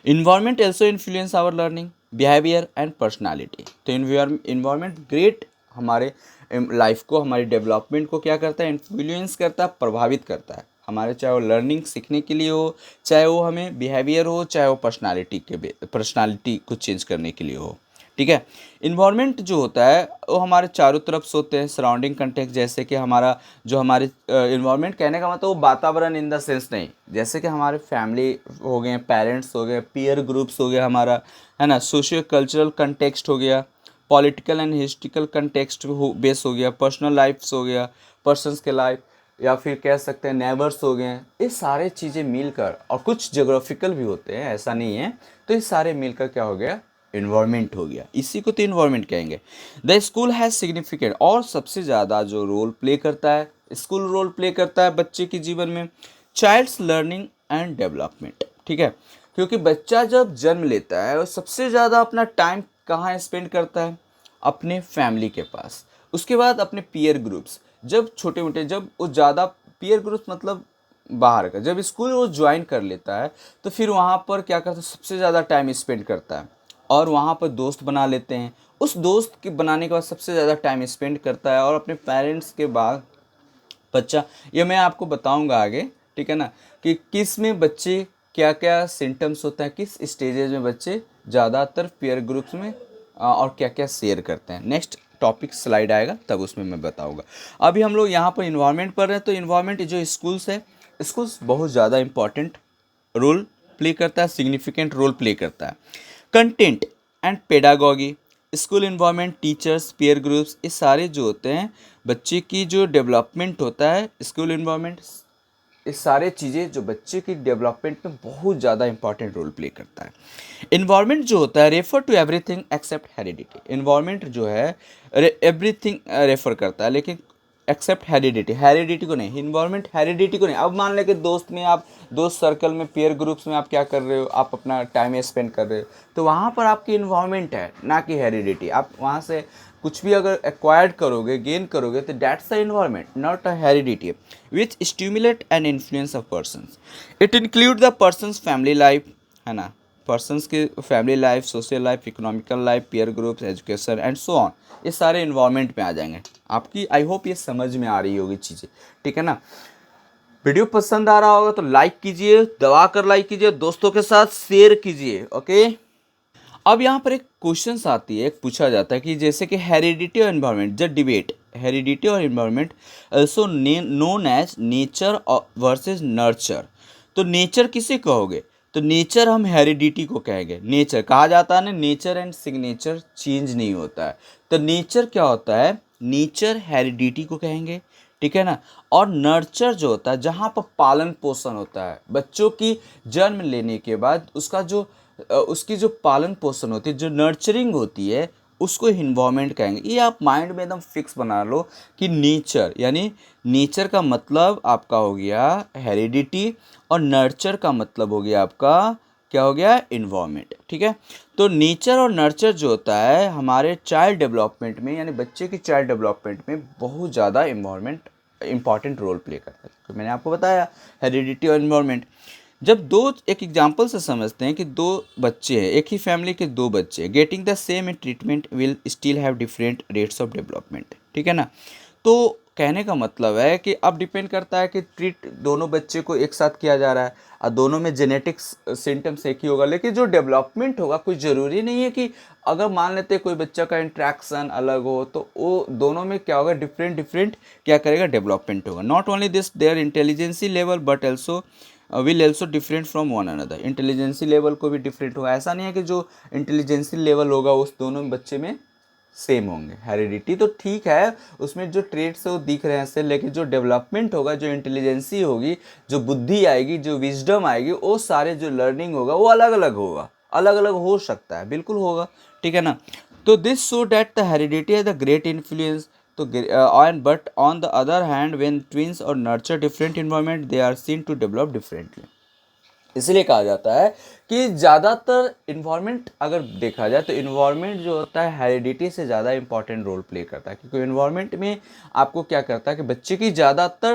Environment also influence our learning, behaviour and personality. तो इन्वायरमेंट ग्रेट हमारे लाइफ को, हमारी डेवलपमेंट को क्या करता है, इन्फ्लुएंस करता है, प्रभावित करता है हमारे, चाहे वो लर्निंग सीखने के लिए हो, चाहे वो हमें बिहेवियर हो, चाहे वो पर्सनालिटी को चेंज करने के लिए हो, ठीक है। इन्वायरमेंट जो होता है वो हमारे चारों तरफ से होते हैं, सराउंडिंग कंटेक्स्ट। जैसे कि हमारा जो हमारे इन्वायरमेंट कहने का मतलब वो वातावरण इन द सेंस नहीं, जैसे कि हमारे फैमिली हो गए, पेरेंट्स हो गए, पीयर ग्रुप्स हो गया हमारा, है ना, सोशियो कल्चरल कंटेक्स्ट हो गया, political and historical context base हो गया, पर्सनल लाइफ्स हो गया, पर्सनस के लाइफ, या फिर कह सकते हैं नेबर्स हो गए। ये सारे चीज़ें मिलकर, और कुछ जोग्राफिकल भी होते हैं, ऐसा नहीं है, तो ये सारे मिलकर क्या हो गया, इन्वायरमेंट हो गया। इसी को तो इन्वायरमेंट कहेंगे। द स्कूल हैज़ सिग्निफिकेंट, और सबसे ज़्यादा जो रोल प्ले करता है, स्कूल रोल प्ले करता है बच्चे के जीवन में, चाइल्ड्स लर्निंग एंड डेवलपमेंट, ठीक है। क्योंकि बच्चा जब जन्म लेता है वो सबसे ज़्यादा अपना टाइम कहाँ स्पेंड करता है, अपने फैमिली के पास, उसके बाद अपने पीयर ग्रुप्स। जब छोटे मोटे, जब वो ज़्यादा पीयर ग्रुप्स मतलब बाहर का, जब स्कूल वो ज्वाइन कर लेता है तो फिर वहाँ पर क्या करता है, सबसे ज़्यादा टाइम स्पेंड करता है और वहाँ पर दोस्त बना लेते हैं। उस दोस्त के बनाने के बाद सबसे ज़्यादा टाइम स्पेंड करता है और अपने पेरेंट्स के बाद बच्चा, ये मैं आपको बताऊंगा आगे, ठीक है ना, कि किस में बच्चे क्या क्या सिम्टम्स होता है, किस स्टेजेस में बच्चे ज़्यादातर पीयर ग्रुप्स में और क्या क्या शेयर करते हैं। नेक्स्ट टॉपिक स्लाइड आएगा तब उसमें मैं बताऊंगा। अभी हम लोग यहाँ पर इन्वायरमेंट पढ़ रहे हैं, तो इन्वायरमेंट जो स्कूल्स है, स्कूल्स बहुत ज़्यादा इंपॉर्टेंट रोल प्ले करता है, सिग्निफिकेंट रोल प्ले करता है। Content and pedagogy, school environment, teachers, peer groups, ये सारे जो होते हैं बच्चे की जो डेवलपमेंट होता है, स्कूल इन्वायरमेंट, ये सारे चीज़ें जो बच्चे की डेवलपमेंट में बहुत ज़्यादा इंपॉर्टेंट रोल प्ले करता है। इन्वायरमेंट जो होता है refer to everything except heredity. Environment जो है एवरीथिंग रेफर करता है, लेकिन एक्सेप्ट हेरिडिटी, हेरिडिटी को नहीं, इन्वायरमेंट हेरिडिटी को नहीं। अब मान लें कि दोस्त में आप, दोस्त सर्कल में, पीयर ग्रुप्स में आप क्या कर रहे हो, आप अपना टाइम स्पेंड कर रहे हो, तो वहाँ पर आपकी इन्वायरमेंट है, ना कि हेरिडिटी। आप वहाँ से कुछ भी अगर एक्वायर्ड करोगे, गेन करोगे, तो that's the environment, not a heredity which stimulate and influence of persons. It include the persons family life, है ना, पर्सन्स की family life, social life, economical life, peer groups, education and so on. ये सारे environment में आ जाएंगे। आपकी I hope ये समझ में आ रही होगी चीज़ें, ठीक है ना। वीडियो पसंद आ रहा होगा तो लाइक कीजिए, दबा कर लाइक कीजिए, दोस्तों के साथ शेयर कीजिए, ओके। अब यहाँ पर एक क्वेश्चन आती है, एक पूछा जाता है कि जैसे कि हेरिडिटी और एनवायरनमेंट, द डिबेट हेरिडिटी और environment also known as nature versus nurture. तो नेचर किसे कहोगे? तो नेचर हम हेरिडिटी को कहेंगे। नेचर कहा जाता है ना, नेचर एंड सिग्नेचर चेंज नहीं होता है। तो नेचर क्या होता है? नेचर हेरिडिटी को कहेंगे, ठीक है ना। और नर्चर जो होता है, जहाँ पर पालन पोषण होता है, बच्चों की जन्म लेने के बाद उसकी जो पालन पोषण होती है, जो नर्चरिंग होती है, उसको इन्वायरमेंट कहेंगे। ये आप माइंड में एकदम फिक्स बना लो कि नेचर, यानी नेचर का मतलब आपका हो गया हेरिडिटी, और नर्चर का मतलब हो गया आपका क्या हो गया? इन्वायरमेंट, ठीक है। तो नेचर और नर्चर जो होता है हमारे चाइल्ड डेवलपमेंट में, यानी बच्चे की चाइल्ड डेवलपमेंट में बहुत ज़्यादा इन्वायरमेंट इंपॉर्टेंट रोल प्ले करता है। तो मैंने आपको बताया हेरिडिटी और इन्वायरमेंट। जब एक एग्जाम्पल से समझते हैं कि दो बच्चे हैं, एक ही फैमिली के दो बच्चे, getting the same treatment will still have different rates of development, ठीक है ना। तो कहने का मतलब है कि अब डिपेंड करता है कि ट्रीट दोनों बच्चे को एक साथ किया जा रहा है, और दोनों में जेनेटिक्स सिम्टम्स एक ही होगा, लेकिन जो डेवलपमेंट होगा कोई ज़रूरी नहीं है कि अगर मान लेते कोई बच्चा का इंट्रैक्शन अलग हो तो वो दोनों में क्या होगा? डिफरेंट क्या करेगा? डेवलपमेंट होगा। Not only this there intelligence level but also will also different from one another. Intelligence level को भी डिफरेंट होगा। ऐसा नहीं है कि जो इंटेलिजेंसी लेवल होगा उस दोनों बच्चे में सेम होंगे। हेरिडिटी तो ठीक है, उसमें जो ट्रेड्स है वो दिख रहे हैं से, लेकिन जो डेवलपमेंट होगा, जो इंटेलिजेंसी होगी, जो बुद्धि आएगी, जो विजडम आएगी, वो सारे जो लर्निंग होगा वो अलग अलग होगा, अलग अलग हो सकता है, बिल्कुल होगा, ठीक है ना। तो this show that the heredity है द ग्रेट इन्फ्लुएंस। तो but on the other hand when twins और nurture different environment they are seen to develop differently. इसलिए कहा जाता है कि ज़्यादातर इन्वायरमेंट अगर देखा जाए तो इन्वायरमेंट जो होता है हेरिडिटी से ज़्यादा इंपॉर्टेंट रोल प्ले करता है, क्योंकि इन्वायरमेंट में आपको क्या करता है कि बच्चे की ज़्यादातर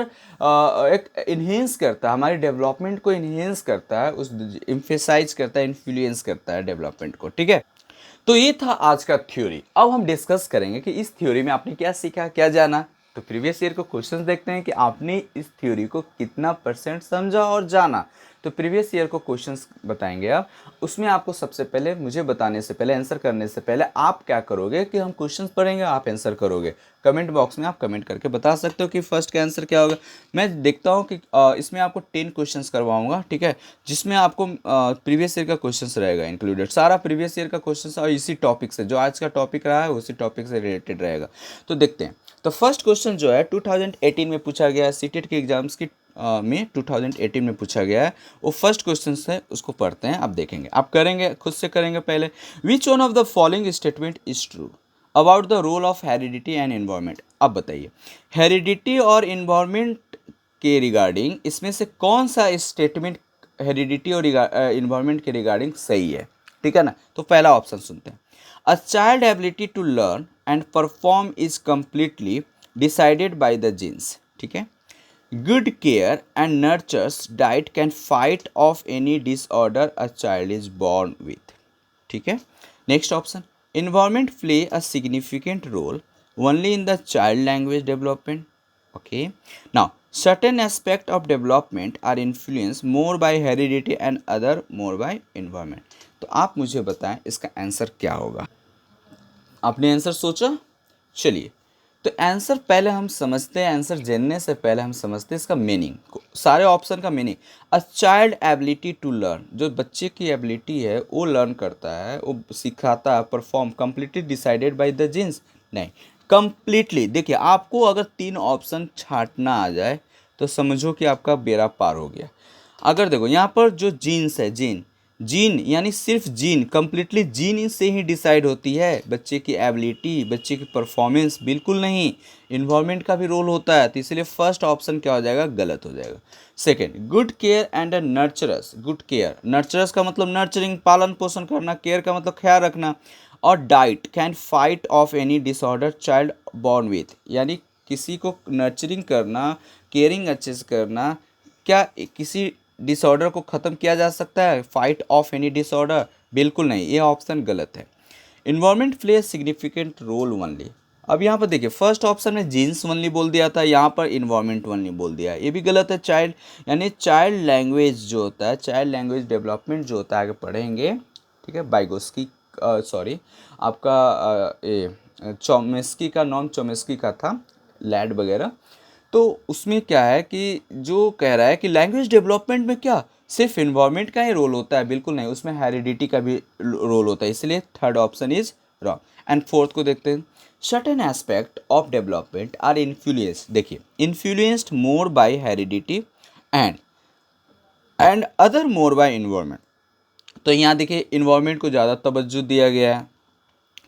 एक इन्हेंस करता है, हमारी डेवलपमेंट को इन्हेंस करता है, उस एम्फेसाइज करता है, इन्फ्लुएंस करता है डेवलपमेंट को, ठीक है। तो ये था आज का थ्योरी। अब हम डिस्कस करेंगे कि इस थ्योरी में आपने क्या सीखा, क्या जाना। तो प्रीवियस ईयर को क्वेश्चंस देखते हैं कि आपने इस थ्योरी को कितना % समझा और जाना। तो प्रीवियस ईयर को क्वेश्चंस बताएंगे आप, उसमें आपको सबसे पहले मुझे बताने से पहले, आंसर करने से पहले आप क्या करोगे कि हम क्वेश्चंस पढ़ेंगे, आप आंसर करोगे। कमेंट बॉक्स में आप कमेंट करके बता सकते हो कि फर्स्ट का आंसर क्या होगा। मैं देखता हूँ कि इसमें आपको 10 क्वेश्चंस करवाऊंगा, ठीक है, जिसमें आपको प्रीवियस ईयर का क्वेश्चंस रहेगा इंक्लूडेड, सारा प्रीवियस ईयर का क्वेश्चंस, और इसी टॉपिक से, जो आज का टॉपिक रहा है उसी टॉपिक से रिलेटेड रहेगा। तो देखते हैं। तो फर्स्ट क्वेश्चन जो है 2018 में पूछा गया है, सीटेट के एग्जाम्स की में 2018 में पूछा गया है, वो फर्स्ट क्वेश्चन है, उसको पढ़ते हैं, आप देखेंगे, आप करेंगे, खुद से करेंगे पहले। Which one of the following statement is true about the role of heredity and environment. अब बताइए, हेरिडिटी और एनवायरनमेंट के रिगार्डिंग इसमें से कौन सा स्टेटमेंट हेरिडिटी और एनवायरनमेंट के रिगार्डिंग सही है, ठीक है ना। तो पहला ऑप्शन सुनते हैं। A child ability to learn and perform is completely decided by the genes, ठीक है। Good care and nurtures diet can fight off any disorder a child is born with, ठीक है। Next option, environment play a significant role only in the child language development, okay। Now certain aspect of development are influenced more by heredity and other more by environment। तो आप मुझे बताएं इसका answer क्या होगा। आपने आंसर सोचा? चलिए, तो आंसर पहले हम समझते हैं, आंसर जानने से पहले हम समझते हैं इसका मीनिंग, सारे ऑप्शन का meaning. A child ability to learn, जो बच्चे की एबिलिटी है वो लर्न करता है, वो सिखाता है, perform, completely decided by the genes, नहीं, कंप्लीटली। देखिए, आपको अगर 3 ऑप्शन छांटना आ जाए तो समझो कि आपका बेड़ा पार हो गया। अगर देखो यहाँ पर जो जीन्स है, जीन यानी सिर्फ जीन, कंप्लीटली जीन से ही डिसाइड होती है बच्चे की एबिलिटी, बच्चे की परफॉर्मेंस, बिल्कुल नहीं, इन्वायरमेंट का भी रोल होता है। तो इसलिए फर्स्ट ऑप्शन क्या हो जाएगा? गलत हो जाएगा। Second, good care and nurturance. Good care, nurturance का मतलब नर्चरिंग, पालन पोषण करना, केयर का मतलब ख्याल रखना, और diet can fight of any disorder child born with, यानी किसी को नर्चरिंग करना, केयरिंग अच्छे से करना, क्या किसी डिसऑर्डर को ख़त्म किया जा सकता है? फाइट ऑफ एनी डिसऑर्डर, बिल्कुल नहीं, ये ऑप्शन गलत है। Environment play significant role only, अब यहाँ पर देखिए फर्स्ट ऑप्शन में जीन्स ओनली बोल दिया था, यहाँ पर इन्वायरमेंट ओनली बोल दिया है, ये भी गलत है। चाइल्ड यानी चाइल्ड लैंग्वेज जो होता है, चाइल्ड लैंग्वेज डेवलपमेंट जो होता है आगे पढ़ेंगे, ठीक है। बाइगोस्की सॉरी आपका ये चोमेस्की का नाम चोमेस्की का था, लैड वगैरह। तो उसमें क्या है कि जो कह रहा है कि लैंग्वेज डेवलपमेंट में क्या सिर्फ इन्वायरमेंट का ही रोल होता है, बिल्कुल नहीं, उसमें हेरिडिटी का भी रोल होता है, इसलिए third option is wrong. And fourth को देखते हैं, certain aspect of development are influence, देखिए influenced more by heredity and other more by environment. तो यहाँ देखिए इन्वायरमेंट को ज़्यादा तवज्जो दिया गया है,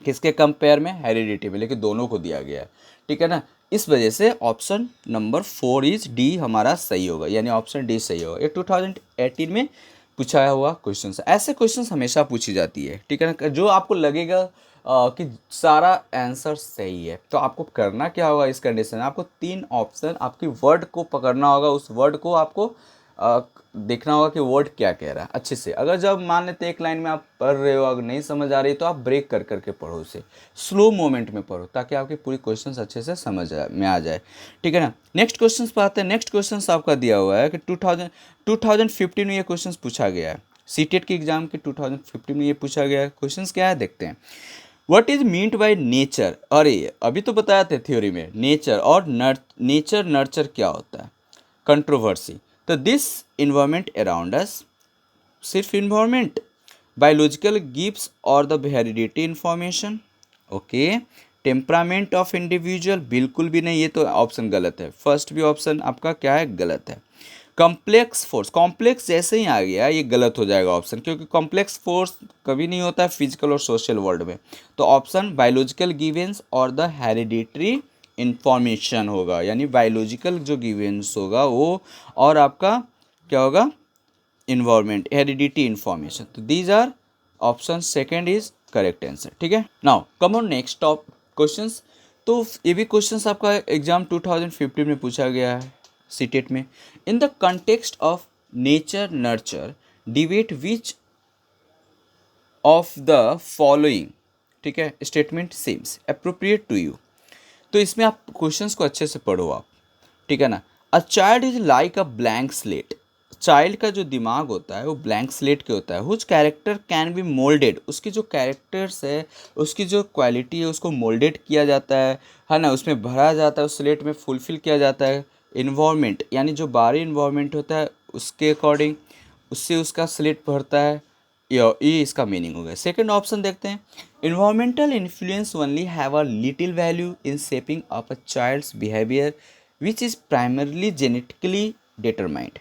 किसके कंपेयर में? हेरिडिटी में, लेकिन दोनों को दिया गया है, ठीक है ना। इस वजह से ऑप्शन नंबर 4 इज डी हमारा सही होगा, यानी ऑप्शन डी सही होगा। ये 2018 में पूछा हुआ क्वेश्चन है, ऐसे क्वेश्चन हमेशा पूछी जाती है, ठीक है ना। जो आपको लगेगा कि सारा आंसर सही है, तो आपको करना क्या होगा इस कंडीशन में? आपको 3 ऑप्शन, आपकी वर्ड को पकड़ना होगा, उस वर्ड को आपको देखना होगा कि वर्ड क्या कह रहा है अच्छे से। अगर जब मान लेते एक लाइन में आप पढ़ रहे हो, अगर नहीं समझ आ रही तो आप ब्रेक कर करके पढ़ो, उसे स्लो मोमेंट में पढ़ो, ताकि आपकी पूरी क्वेश्चंस अच्छे से समझ में आ जाए, ठीक है ना। नेक्स्ट क्वेश्चन पर आते हैं। नेक्स्ट क्वेश्चन आपका दिया हुआ है कि 2015 में ये क्वेश्चन पूछा गया है, सीटेट की एग्जाम के 2015 में ये पूछा गया है। क्वेश्चन क्या है देखते हैं। What is meant by nature, अरे अभी तो बताया थे थ्योरी में, नेचर और नेचर नर्चर क्या होता है? कंट्रोवर्सी। तो दिस इन्वायरमेंट अराउंड अस, सिर्फ इन्वायरमेंट, बायोलॉजिकल गिव्स और the heredity information, okay. Temperament of individual, बिल्कुल भी नहीं, ये तो ऑप्शन गलत है, फर्स्ट भी ऑप्शन आपका क्या है? गलत है। कॉम्प्लेक्स फोर्स, कॉम्प्लेक्स जैसे ही आ गया ये गलत हो जाएगा ऑप्शन, क्योंकि कॉम्प्लेक्स फोर्स कभी नहीं होता है फिजिकल और सोशल वर्ल्ड में। तो ऑप्शन बायोलॉजिकल गिवेंस और द हेरिडिटरी इंफॉर्मेशन होगा, यानी बायोलॉजिकल जो गिवेंस होगा वो, और आपका क्या होगा? Environment, heredity information. तो these are option second is correct answer, ठीक है। Now come on next top questions. तो ये भी क्वेश्चंस आपका एग्जाम 2015 में पूछा गया है सीटेट में। In the context of nature nurture debate which of the following, ठीक है, statement seems appropriate to you. तो इसमें आप क्वेश्चंस को अच्छे से पढ़ो आप, ठीक है ना। A child is like a blank slate, child का जो दिमाग होता है वो ब्लैंक स्लेट के होता है। हुच कैरेक्टर कैन बी मोल्डेड, उसकी जो कैरेक्टर्स है, उसकी जो क्वालिटी है, उसको मोल्डेड किया जाता है ना, उसमें भरा जाता है, उस स्लेट में फुलफिल किया जाता है। इन्वायरमेंट यानी जो बाहरी इन्वायरमेंट होता है उसके अकॉर्डिंग, उससे उसका स्लेट भरता है, ये इसका मीनिंग हो गया। सेकेंड ऑप्शन देखते हैं। Environmental influence only have a little value in shaping of a child's behaviour which is primarily genetically determined.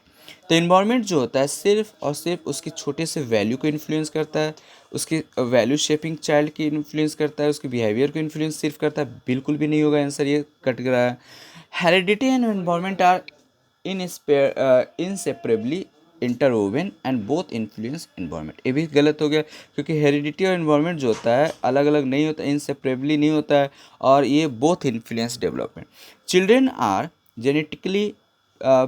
तो इन्वायरमेंट जो होता है सिर्फ और सिर्फ उसके छोटे से वैल्यू को इन्फ्लुएंस करता है, उसकी वैल्यू शेपिंग चाइल्ड की इन्फ्लुएंस करता है, उसके बिहेवियर को इन्फ्लुएंस सिर्फ करता है, बिल्कुल भी नहीं होगा आंसर, ये कट रहा है। Heredity and environment are inseparably interwoven and both influence environment, ये भी गलत हो गया, क्योंकि हेरिडिटी और इन्वायरमेंट जो होता है अलग अलग नहीं होता, इनसेपरेबली नहीं होता है, और ये both influence development. Children are genetically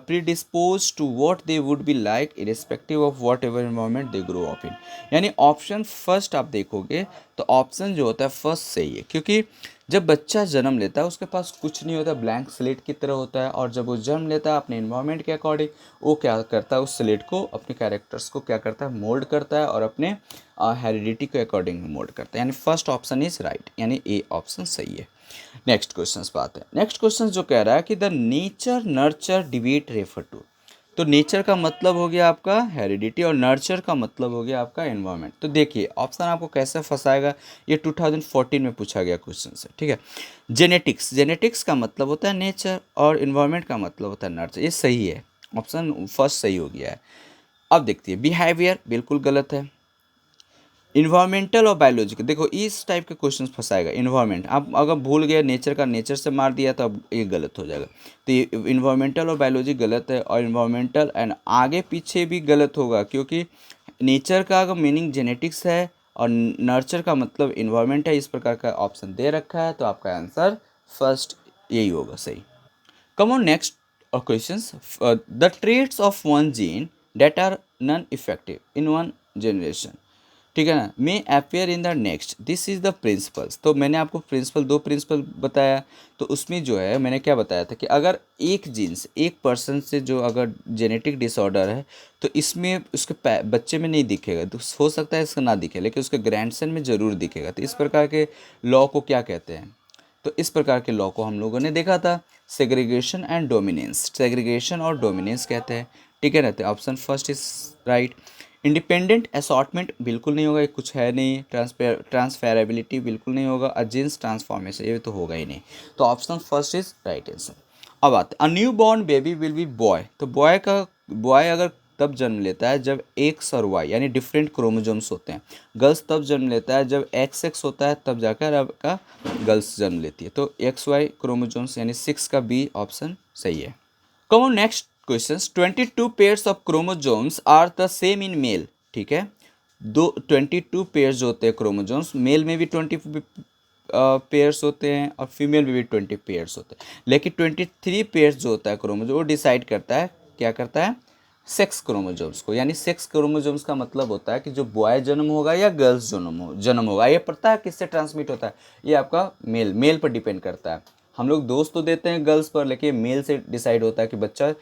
predisposed to what they would be like irrespective of whatever environment they grow up in, यानी ऑप्शन फर्स्ट आप देखोगे तो ऑप्शन जो होता है फर्स्ट सही है, क्योंकि जब बच्चा जन्म लेता है उसके पास कुछ नहीं होता, ब्लैंक स्लेट की तरह होता है, और जब वो जन्म लेता है अपने इन्वायरमेंट के अकॉर्डिंग वो क्या करता है, उस स्लेट को, अपने कैरेक्टर्स को क्या करता है? मोल्ड करता है, और अपने हेरिडिटी के अकॉर्डिंग मोल्ड करता है, यानी फर्स्ट ऑप्शन इज राइट, यानी ए ऑप्शन सही है। नेक्स्ट क्वेश्चन पे आते हैं। नेक्स्ट क्वेश्चन जो कह रहा है कि the nature nurture debate refer to, तो नेचर का मतलब हो गया आपका हेरिडिटी और नर्चर का मतलब हो गया आपका एनवायरनमेंट। तो देखिए ऑप्शन आपको कैसे फंसाएगा, ये 2014 में पूछा गया क्वेश्चन है, ठीक है। जेनेटिक्स, जेनेटिक्स का मतलब होता है नेचर और इन्वायरमेंट का मतलब होता है नर्चर, ये सही है, ऑप्शन फर्स्ट सही हो गया है। अब देखते हैं बिहेवियर, बिल्कुल गलत है। इन्वायरमेंटल और बायोलॉजिकल, देखो इस टाइप के क्वेश्चन फंसाएगा। इन्वायरमेंट आप अगर भूल गए, नेचर का नेचर से मार दिया तो अब ये गलत हो जाएगा। तो ये इन्वायरमेंटल और बायोलॉजी गलत है, और इन्वायरमेंटल एंड आगे पीछे भी गलत होगा, क्योंकि नेचर का अगर मीनिंग जेनेटिक्स है और नर्चर का मतलब इन्वायरमेंट है, इस प्रकार का ऑप्शन दे रखा है, तो आपका आंसर फर्स्ट यही होगा सही। Come on, next questions. The traits of one gene that are non-effective in one generation, ठीक है ना, may appear in the next, this is the principles. तो मैंने आपको दो प्रिंसिपल बताया, तो उसमें जो है मैंने क्या बताया था कि अगर एक जीन से एक पर्सन से जो अगर जेनेटिक डिसऑर्डर है, तो इसमें उसके बच्चे में नहीं दिखेगा, तो हो सकता है इसका ना दिखे, लेकिन उसके ग्रैंडसन में ज़रूर दिखेगा। तो इस प्रकार के लॉ को क्या कहते हैं, तो इस प्रकार के लॉ को हम लोगों ने देखा था, सेग्रीगेशन एंड डोमिनेंस, सेग्रीगेशन और डोमिनेंस कहते हैं, ठीक है ना। तो option first is right. Independent assortment बिल्कुल नहीं होगा, ये कुछ है नहीं। ट्रांसफेरेबिलिटी बिल्कुल नहीं होगा। जीन्स ट्रांसफॉर्मेशन ये तो होगा ही नहीं, तो option first is right answer. अब आते हैं, a new born baby will be boy, तो बॉय अगर तब जन्म लेता है जब एक्स और वाई यानी डिफरेंट क्रोमोजोम्स होते हैं। गर्ल्स तब जन्म लेता है जब एक्स एक्स होता है, तब जाकर आपका गर्ल्स जन्म लेती है। तो एक्स वाई क्रोमोजोम्स यानी 6 का बी ऑप्शन सही है। Come on next questions, 22 pairs of chromosomes are the same in male, ठीक है। 22 पेयर्स जो होते हैं क्रोमोजोम्स, मेल में भी 20 पेयर्स होते हैं और फीमेल में भी 20 पेयर्स होते हैं, लेकिन 23 पेयर्स जो होता है क्रोमोजोम वो डिसाइड करता है, क्या करता है, सेक्स क्रोमोजोम्स को। यानी सेक्स क्रोमोजोम्स का मतलब होता है कि जो बॉय जन्म होगा या गर्ल्स जन्म होगा, ये पता है किससे ट्रांसमिट होता है, ये आपका मेल पर डिपेंड करता है। हम लोग दोस्त तो देते हैं गर्ल्स पर, लेकिन मेल से डिसाइड होता है कि बच्चा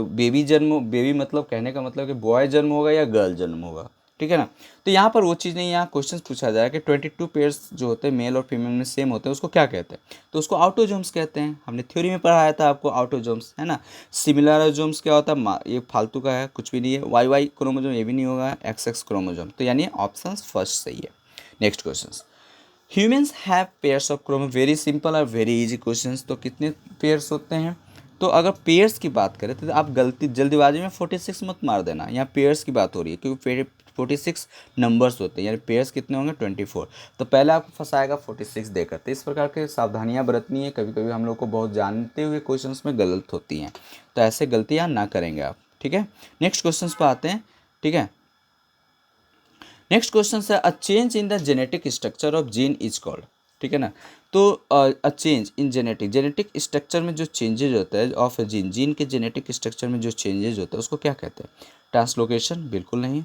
बेबी मतलब कहने का मतलब कि बॉय जन्म होगा या गर्ल जन्म होगा, ठीक है ना। तो यहाँ पर वो चीज़ नहीं, यहाँ क्वेश्चन पूछा जाए कि 22 पेयर्स जो होते हैं मेल और फीमेल में सेम होते हैं, उसको क्या कहते हैं, तो उसको ऑटोजोम्स कहते हैं। हमने थ्योरी में पढ़ाया था आपको ऑटोजोम्स, है ना। सिमिलरोजोम्स क्या होता है, ये फालतू का है, कुछ भी नहीं है। वाई वाई क्रोमोजोम ये भी नहीं होगा, एक्स एक्स क्रोमोजोम, तो यानी ऑप्शन फर्स्ट सही है। Next question, humans have pairs of chromo, very simple और वेरी इजी क्वेश्चन। तो कितने पेयर्स होते हैं, तो अगर पेयर्स की बात करें तो आप जल्दीबाजी में 46 मत मार देना, यहाँ पेयर्स की बात हो रही है, क्योंकि 46 नंबर्स होते हैं, यानी पेयर्स कितने होंगे 24। तो पहले आपको फंसाएगा 46 देकर। तो इस प्रकार के सावधानियां बरतनी है, कभी कभी हम लोग को बहुत जानते हुए क्वेश्चंस में गलत होती हैं, तो ऐसे गलतियां ना करेंगे आप, ठीक है। नेक्स्ट क्वेश्चन पर आते हैं, ठीक है। नेक्स्ट क्वेश्चन है, a change in the genetic structure of gene is called, ठीक है ना। तो a change in genetic structure में जो चेंजेज होता है ऑफ ए जीन के जेनेटिक स्ट्रक्चर में जो चेंजेज होता है उसको क्या कहते हैं, ट्रांसलोकेशन बिल्कुल नहीं,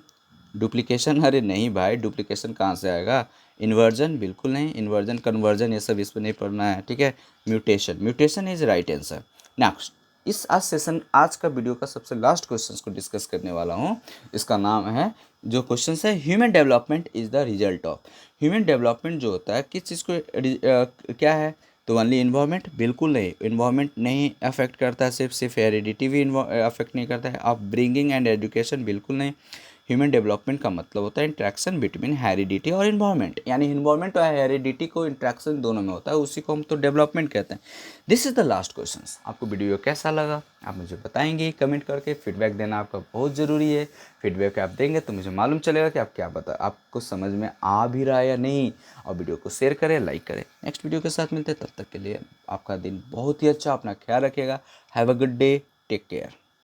डुप्लीकेशन अरे नहीं भाई, डुप्लीकेशन कहाँ से आएगा, इन्वर्जन बिल्कुल नहीं, इन्वर्जन कन्वर्जन ये सब इस पर नहीं पढ़ना है, ठीक है। Mutation is right answer. Next, इस आज का वीडियो का सबसे लास्ट क्वेश्चन को डिस्कस करने वाला हूँ। इसका नाम है, जो क्वेश्चन है, human development is the result of. Human development जो होता है किस चीज़ को क्या है, तो ओनली इन्वायरमेंट बिल्कुल नहीं, इन्वायरमेंट नहीं अफेक्ट करता है, सिर्फ हेरिडिटी भी अफेक्ट नहीं करता है। आप ब्रिंगिंग एंड एजुकेशन बिल्कुल नहीं। ह्यूमन डेवलपमेंट का मतलब होता है इंट्रैक्शन बिटवीन हेरिडिटी और इन्वायरमेंट, यानी इन्वायरमेंट और हेरिडिटी को इंट्रैक्शन दोनों में होता है, उसी को हम तो डेवलपमेंट कहते हैं। This is the last question. आपको वीडियो कैसा लगा आप मुझे बताएंगे कमेंट करके, फीडबैक देना आपका बहुत ज़रूरी है। फीडबैक आप देंगे तो मुझे मालूम चलेगा कि आप आपको समझ में आ भी रहा है या नहीं। और वीडियो को शेयर करें, लाइक करें। नेक्स्ट वीडियो के साथ मिलते हैं, तब तक के लिए आपका दिन बहुत ही अच्छा, अपना ख्याल रखिएगा। Have a good day, take care.